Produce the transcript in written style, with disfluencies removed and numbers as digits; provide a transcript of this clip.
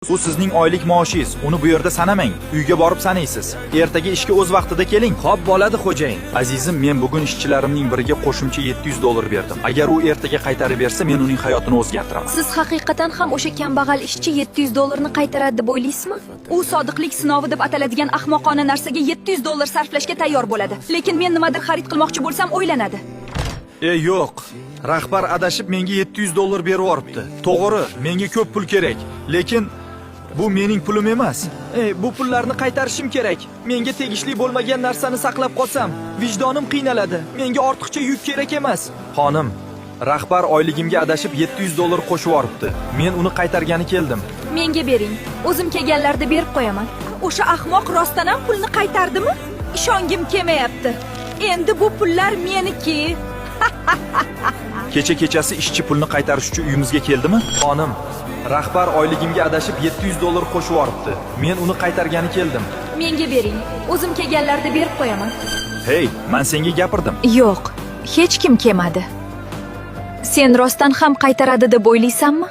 Bu sizning oylik maoshingiz. Uni bu yerda sanamang. Uyga borib sanaysiz. Ertaga ishga o'z vaqtida keling. Xo'p bo'ladi xo'jayin. Azizim, men bugun ishchilarimning biriga qo'shimcha $700 berdim. Agar u ertaga qaytarib bersa, men uning hayotini o'zgartiraman. Siz haqiqatan ham o'sha kambag'al ishchi $700 ni qaytaradi deb o'ylaysizmi? U sodiqlik sinovi deb ataladigan ahmoqona narsaga $700 sarflashga tayyor bo'ladi. Lekin men nimadir xarid qilmoqchi bo'lsam o'ylanadi. Yo'q. Rahbar adashib menga $700 berib yuboribdi. To'g'ri, menga ko'p pul kerak. Lekin bu mening pulim emas. Bu pullarni qaytarishim kerak. Menga tegishli bo'lmagan narsani saqlab qolsam, vijdonim qiynaladi. Menga ortiqcha yuk kerak emas. Xonim, rahbar oyligimga adashib $700 qo'shib yuboribdi. Men uni qaytargani keldim. Menga bering. O'zim kelganlarda berib qo'yaman. O'sha ahmoq rostdan ham pulni qaytardimi? Ishongim kelmayapti. Endi bu pullar meniki. Kechasi ishchi pulni qaytarish uchun uyimizga keldimi? Xonim, rahbar oyligimga adashib $700 qo'shib yuboribdi. Men uni qaytargani keldim. Menga bering. O'zim kelganlarda berib qo'yaman. Hey, men senga gapirdim. Yo'q, hech kim kelmadi. Sen rostdan ham qaytaradi deb o'ylaysanmi?